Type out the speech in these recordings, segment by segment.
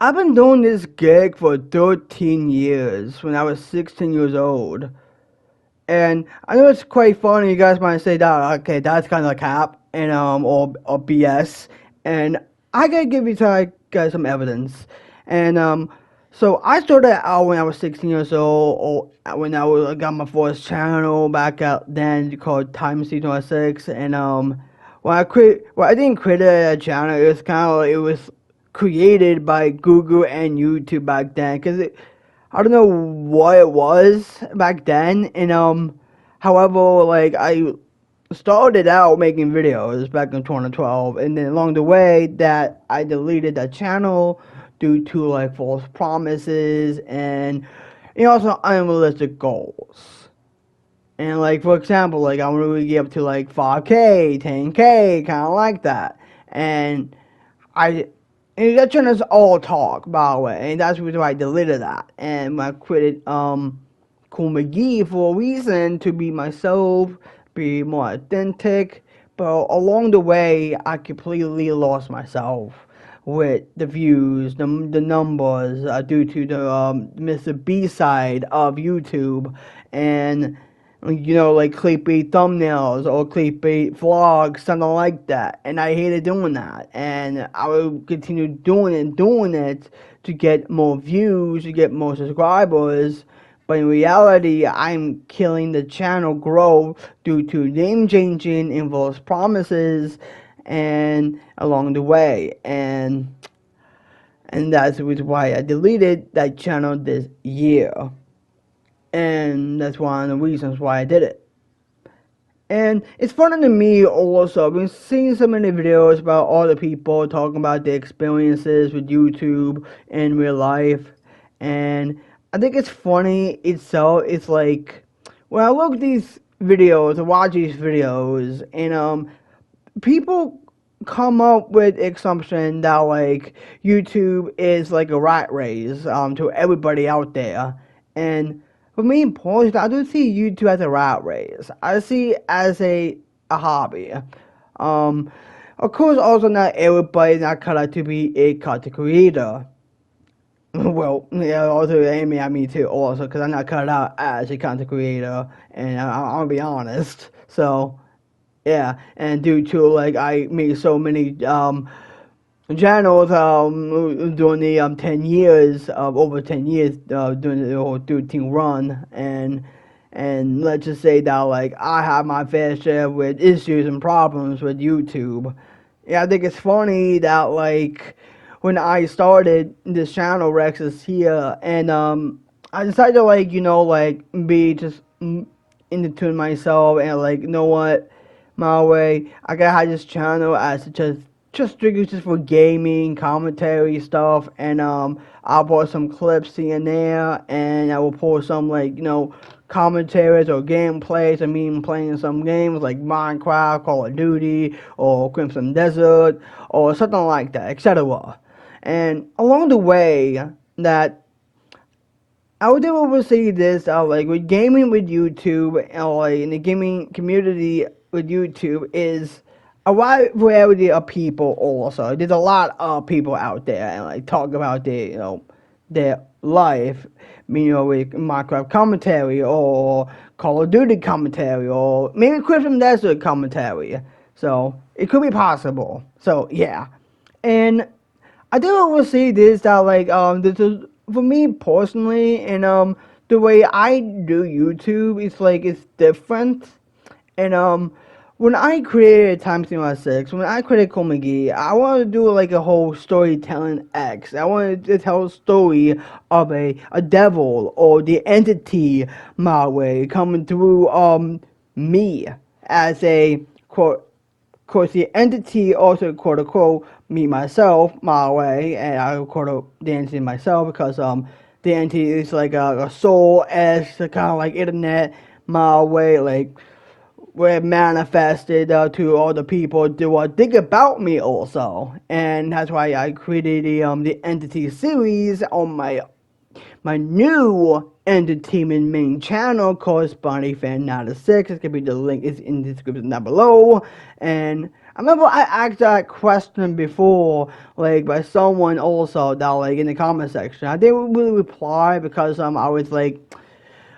I've been doing this gig for 13 years when I was 16 years old. And I know it's quite funny. You guys might say that, okay, that's kind of cap and or BS. And I gotta give you guys some evidence. And so I started out when I was 16 years old, or when I got my first channel back out then called Time Season 6. And when I didn't create a channel, it was kind of like, it was created by Google and YouTube back then, because I don't know what it was back then, and however, like I started out making videos back in 2012, and then along the way that I deleted the channel due to like false promises and also unrealistic goals. And like for example, like I want to get up to like 5K, 10K, kind of like that, and I and that channel is all talk, by the way, and that's the reason why I deleted that. And I created Cool McGee for a reason, to be myself, be more authentic. But along the way, I completely lost myself with the views, the numbers, due to the Mr. B side of YouTube, and like clickbait thumbnails or clickbait vlogs, something like that. And I hated doing that. And I would continue doing it to get more views, to get more subscribers. But in reality, I'm killing the channel growth due to name changing and false promises and along the way. And that's the reason why I deleted that channel this year. And that's one of the reasons why I did it. And it's funny to me also. I've been seeing so many videos about other people talking about their experiences with YouTube in real life. And I think it's funny itself. It's like, when I look at these videos, I watch these videos, and people come up with assumption that like YouTube is like a rat race to everybody out there. And for me personally, I don't see YouTube as a rat race. I see it as a hobby. Um of course, also not everybody not cut out to be a content creator. Well, yeah, also I mean too, also, because I'm not cut out as a content creator, and I'll be honest. So yeah, and due to like I made so many channels during the 10 years, over 10 years, doing the whole 13 run, and let's just say that like I have my fair share with issues and problems with YouTube. Yeah, I think it's funny that like when I started this channel, Rex is here, and I decided to like like be just into tune myself, and like, you know what, my way, I gotta have this channel as just strictly just for gaming, commentary stuff, and I'll put some clips here and there, and I will post some like commentaries or gameplays. I mean, playing some games like Minecraft, Call of Duty, or Crimson Desert, or something like that, etc. And along the way, that I would able to see this, like with gaming with YouTube, and like in the gaming community with YouTube, is a wide variety of people. Also, there's a lot of people out there and like talk about their life, with Minecraft commentary or Call of Duty commentary or maybe Crimson Desert commentary. So it could be possible. So yeah, and I do want to say this, that like this is for me personally, and the way I do YouTube, it's like it's different. And when I created Time Cinema 6, when I created Cole McGee, I wanted to do like a whole storytelling X. I wanted to tell a story of a devil or the entity my way coming through me as a quote. Of course, the entity also quote unquote me myself my way, and I quote unquote the entity myself, because the entity is like a soul as kind of like internet my way, like where it manifested to all the people to think about me also. And that's why I created the entity series on my new entertainment main channel called Spotty Fan 96. It's gonna be the link is in the description down below. And I remember I asked that question before, like by someone also that like in the comment section. I didn't really reply because I was like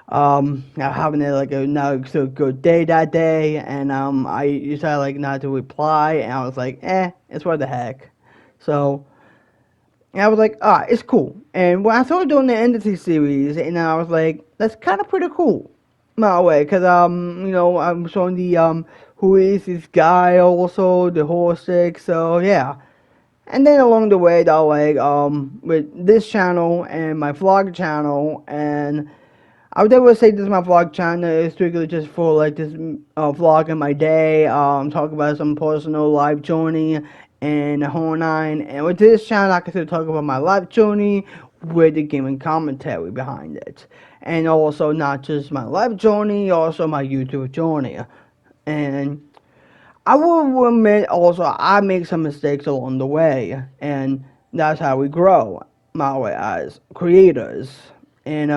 having like a not so good day that day, and I decided like not to reply, and I was like, it's what the heck. So and I was like, it's cool. And when I started doing the Entity series, and I was like, that's kind of pretty cool, my way, cause I'm showing the who is this guy also the whole stick. So yeah. And then along the way, that like with this channel and my vlog channel, and I would never say this is my vlog channel. It's strictly just for like this vlog in my day. Talk about some personal life journey and the whole nine. And with this channel, I can talk about my life journey with the gaming commentary behind it, and also not just my life journey, also my YouTube journey. And I will admit also I make some mistakes along the way, and that's how we grow, my way as creators. And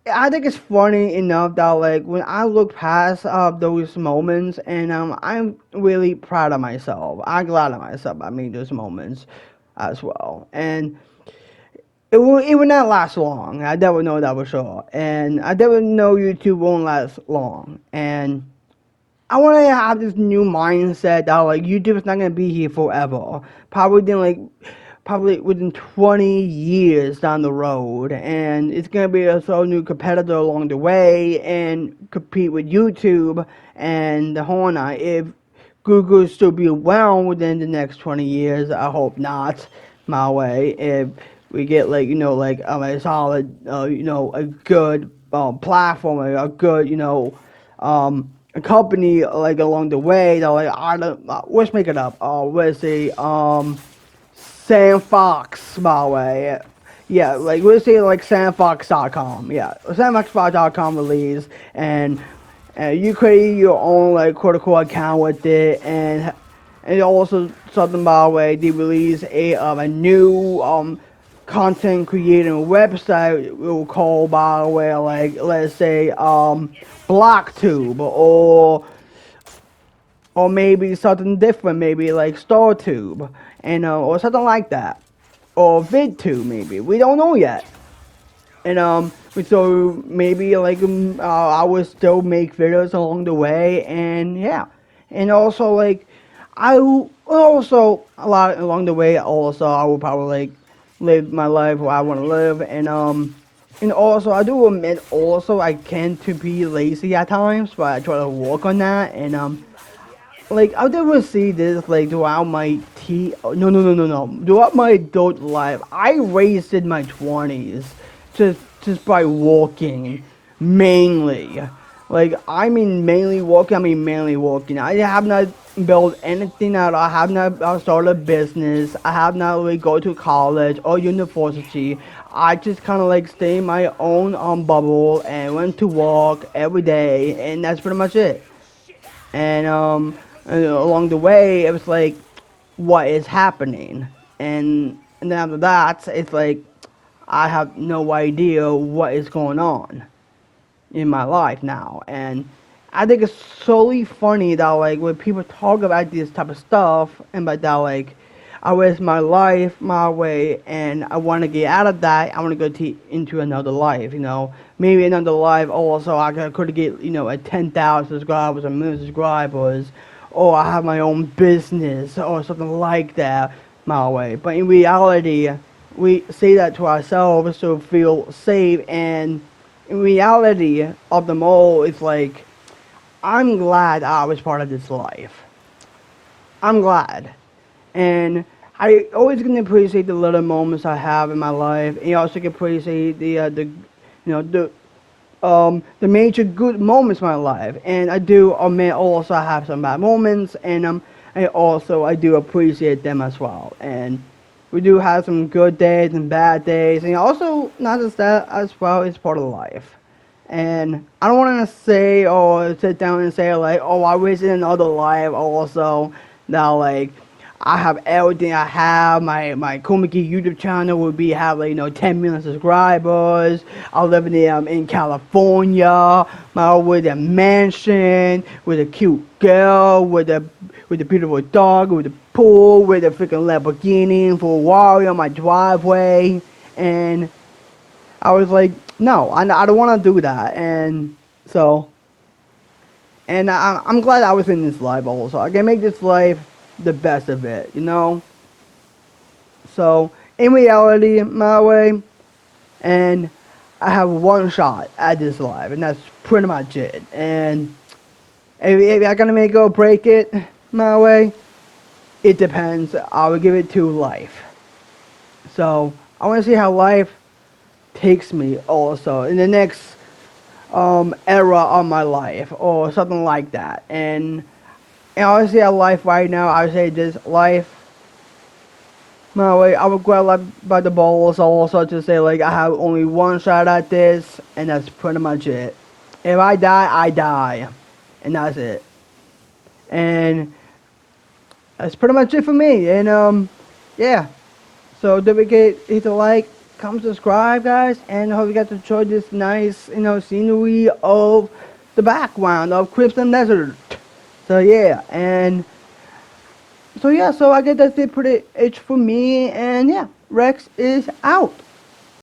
I think it's funny enough that like when I look past those moments, and I'm really proud of myself. I'm glad of myself. I made those moments as well, and it would not last long. I never know that for sure, and I never know YouTube won't last long. And I want to have this new mindset that like YouTube is not gonna be here forever. Probably within 20 years down the road, and it's gonna be a sort of new competitor along the way and compete with YouTube and the whole nine. If Google still be around within the next 20 years, I hope not. My way, if we get like a solid a good platform, a good a company like along the way that like I don't let's make it up. Let's say Sam Fox, by the way. Yeah, like we'll say like samfox.com. Yeah, samfox.com release, and you create your own like critical account with it, and also something by the way they release a new content creating website we'll call by the way like let's say BlockTube or maybe something different, maybe like StarTube, and or something like that, or VidTube maybe. We don't know yet, and so maybe like I would still make videos along the way, and yeah, and also like also a lot along the way. Also, I will probably like live my life where I want to live, and also I do admit also I tend to be lazy at times, but I try to work on that, and like I'll never see this like throughout my no. Throughout my adult life, I wasted my 20s just by walking mainly. Like I mean mainly walking. Mainly walking. I have not built anything out. I have not started a business. I have not really go to college or university. I just kind of like stay in my own bubble and went to walk every day, and that's pretty much it. And along the way it was like what is happening, and then after that it's like I have no idea what is going on in my life now. And I think it's solely funny that like when people talk about this type of stuff and about that like I waste my life my way, and I want to get out of that. I want to go into another life, maybe another life. Also, I could get a 10,000 subscribers, a million subscribers, or I have my own business or something like that my way. But in reality, we say that to ourselves to feel safe, and in reality of them all, it's like I'm glad I was part of this life. I'm glad. And I always can appreciate the little moments I have in my life, and you also can appreciate the major good moments in my life. And I do admit also I have some bad moments, and I do appreciate them as well. And we do have some good days and bad days, and also not just that as well. It's part of life. And I don't want to say or sit down and say like, oh, I wish in another life also that like I have everything. I have my Komiki YouTube channel will be have like 10 million subscribers. I live in California, with a mansion, with a cute girl, with a beautiful dog, with a pool, with a freaking Lamborghini for a Ferrari on my driveway, and I was like, no, I don't want to do that, and so. And I'm glad I was in this life also. I can make this life the best of it, So, in reality, my way, and I have one shot at this life, and that's pretty much it. And if I'm gonna make it or break it, my way, it depends. I will give it to life. So, I want to see how life takes me also in the next era of my life or something like that. And honestly, at life right now, I would say this life. My way, I would grab like by the balls also to say like I have only one shot at this, and that's pretty much it. If I die, I die, and that's it. And that's pretty much it for me. And yeah. So don't forget hit the like, comment, subscribe, guys, and I hope you got to enjoy this nice scenery of the background of Crimson Desert. So yeah, and so yeah, so I guess that's it pretty much for me, and yeah, Rex is out.